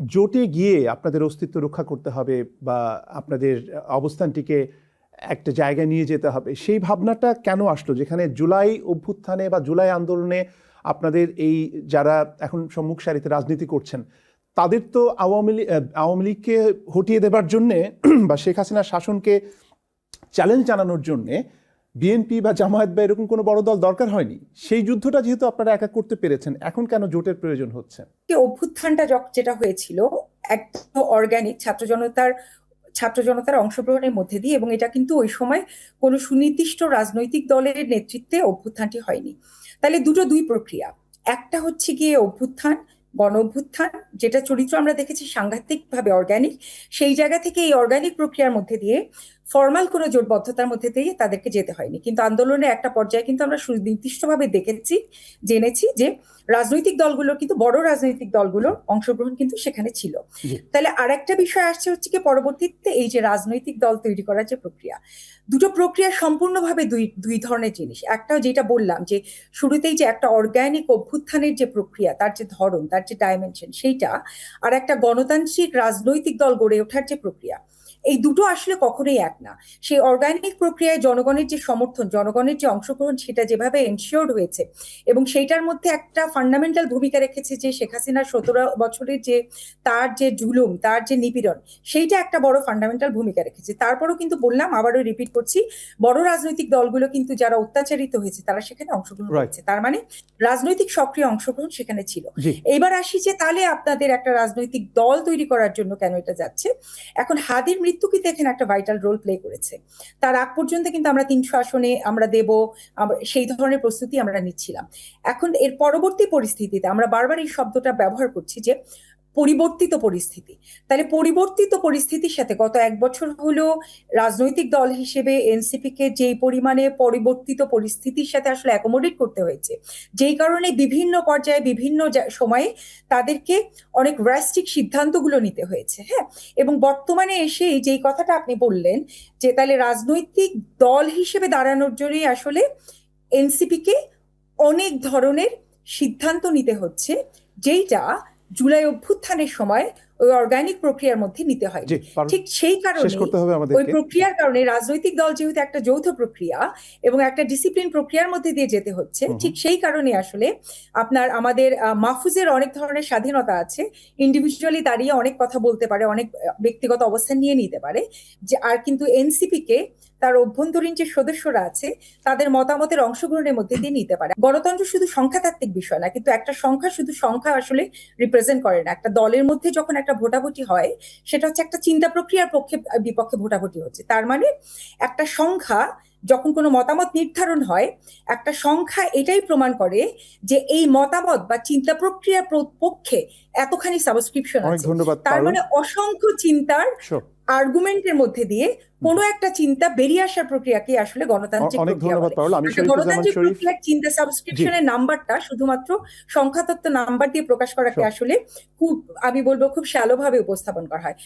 জোটে গিয়ে আপনাদের অস্তিত্ব রক্ষা করতে হবে বা আপনাদের অবস্থানটিকে একটা জায়গায় নিয়ে যেতে হবে, সেই ভাবনাটা কেন আসলো? যেখানে জুলাই অভ্যুত্থানে বা জুলাই আন্দোলনে আপনাদের এই যারা এখন সম্মুখ সারিতে রাজনীতি করছেন, তাদের তো আওয়ামী লীগকে হটিয়ে দেবার জন্যে বা শেখ হাসিনার শাসনকে চ্যালেঞ্জ জানানোর জন্যে বিএনপি বা জামায়াত বা এরকম কোনো বড় দল দরকার হয়নি। সেই যুদ্ধটা যেহেতু আপনারা একা করতে পেরেছেন, এখন কেন জোটের প্রয়োজন হচ্ছে? অভ্যুত্থানটা যেটা হয়েছিল একদম অর্গানিক ছাত্র জনতার অংশগ্রহণের মধ্যে দিয়ে, এবং এটা কিন্তু ওই সময় কোনো সুনির্দিষ্ট রাজনৈতিক দলের নেতৃত্বে অভ্যুত্থানটি হয়নি। তাহলে দুই প্রক্রিয়া। একটা হচ্ছে গিয়ে অভ্যুত্থান, গণ অভ্যুত্থান, যেটা চরিত্র আমরা দেখেছি সাংঘাতিকভাবে অর্গানিক। সেই জায়গা থেকে এই অর্গানিক প্রক্রিয়ার মধ্যে দিয়ে ফর্মাল কোনো জোটবদ্ধতার মধ্যে দিয়ে তাদেরকে যেতে হয়নি, কিন্তু আন্দোলনের একটা পর্যায়ে কিন্তু আমরা সুনির্দিষ্টভাবে জেনেছি যে রাজনৈতিক দলগুলোর, কিন্তু বড় রাজনৈতিক দলগুলোর অংশগ্রহণ কিন্তু সেখানে ছিল। তাহলে আর একটা বিষয় আসছে হচ্ছে কি, পরবর্তীতে এই যে রাজনৈতিক দল তৈরি করার যে প্রক্রিয়া, দুটো প্রক্রিয়া সম্পূর্ণভাবে দুই ধরনের জিনিস। একটা যেটা বললাম যে শুরুতেই যে একটা অর্গানিক অভ্যুত্থানের যে প্রক্রিয়া, তার যে ধরন, তার যে ডাইমেনশন, সেইটা, আর একটা গণতান্ত্রিক রাজনৈতিক দল গড়ে ওঠার যে প্রক্রিয়া, এই দুটো আসলে কখনোই এক না। সেই অর্গানিক প্রক্রিয়ায় জনগণের যে সমর্থন, জনগণের যে অংশগ্রহণ, সেটা যেভাবে এনশিওর্ড হয়েছে, এবং সেইটার মধ্যে একটা ফান্ডামেন্টাল ভূমিকা রেখেছে যে শেখ হাসিনার 17 বছরের যে তার যে জুলুম, তার যে নিপীড়ন, সেইটা একটা বড় ফান্ডামেন্টাল ভূমিকা রেখেছে। তারপরও কিন্তু বললাম, আবারও রিপিট করছি, বড় রাজনৈতিক দলগুলো কিন্তু যারা অত্যাচারিত হয়েছে তারা সেখানে অংশগ্রহণ করেছে। তার মানে রাজনৈতিক সক্রিয় অংশগ্রহণ সেখানে ছিল। এবার আসি যে তাহলে আপনাদের একটা রাজনৈতিক দল তৈরি করার জন্য কেন এটা যাচ্ছে। এখন হাদির মৃত্যু কিন্তু এখানে একটা ভাইটাল রোল প্লে করেছে। তার আগ পর্যন্ত কিন্তু আমরা 300 আসনে আমরা দেব, সেই ধরনের প্রস্তুতি আমরা নিচ্ছিলাম। এখন এর পরবর্তী পরিস্থিতিতে আমরা বারবার এই শব্দটা ব্যবহার করছি যে পরিবর্তিত পরিস্থিতি। তাহলে পরিবর্তিত পরিস্থিতির সাথে গত 1 বছর হলো রাজনৈতিক দল হিসেবে এনসিপি কে যেই পরিমাণে পরিবর্তিত পরিস্থিতির সাথে আসলে অ্যাকোমোডেট করতে হয়েছে, যেই কারণে বিভিন্ন পর্যায়ে বিভিন্ন সময়ে তাদেরকে অনেক ড্রাস্টিক সিদ্ধান্তগুলো নিতে হয়েছে। হ্যাঁ, এবং বর্তমানে এসে যেই কথাটা আপনি বললেন যে তাহলে রাজনৈতিক দল হিসেবে দাঁড়ানোর জন্যই আসলে এনসিপি কে অনেক ধরনের সিদ্ধান্ত নিতে হচ্ছে, যেইটা জুলাই অভ্যুত্থানের সময় ওই অর্গানিক প্রক্রিয়ার মধ্যে নিতে হয়। ঠিক সেই কারণে ওই প্রক্রিয়ার কারণে রাজনৈতিক দল যেহেতু একটা যৌথ প্রক্রিয়া এবং একটা ডিসিপ্লিন প্রক্রিয়ার মধ্যে দিয়ে যেতে হচ্ছে, ঠিক সেই কারণে আসলে আমাদের মাহফুজের অনেক ধরনের স্বাধীনতা আছে, ইন্ডিভিজুয়ালি দাঁড়িয়ে অনেক কথা বলতে পারে, অনেক ব্যক্তিগত অবস্থান নিয়ে নিতে পারে যে, আর কিন্তু এনসিপি কে তার অভ্যন্তরীণ যে সদস্যরা আছে তাদের মতামতের অংশগ্রহণের মধ্যে দিয়ে নিতে পারে। গণতন্ত্র শুধু সংখ্যাতাত্ত্বিক বিষয় না, কিন্তু একটা সংখ্যা শুধু সংখ্যা আসলে রিপ্রেজেন্ট করে না। একটা দলের মধ্যে যখন একটা ভোটাভুটি হয়, সেটা হচ্ছে একটা চিন্তা প্রক্রিয়ার পক্ষে বিপক্ষে ভোটাভুটি হচ্ছে। তার মানে একটা সংখ্যা যখন কোনো মতামত নির্ধারণ হয়, একটা সংখ্যা এটাই প্রমাণ করে যে এই মতামত বা চিন্তা প্রক্রিয়ার পক্ষে এতখানি সাবস্ক্রিপশন আছে। তার মানে অসংখ্য চিন্তার আর্গুমেন্টের মধ্যে দিয়ে কোনো একটা চিন্তা বেরিয়ে আসার প্রক্রিয়াকে আসলে গণতান্ত্রিক প্রক্রিয়া বলে। গণতান্ত্রিক প্রক্রিয়ার চিন্তা সাবস্ক্রিপশনের নাম্বারটা শুধুমাত্র সংখ্যাতত্ত্ব নাম্বার দিয়ে প্রকাশ করাকে আসলে খুব, আমি বলবো, খুব শ্যালো ভাবে উপস্থাপন করা হয়।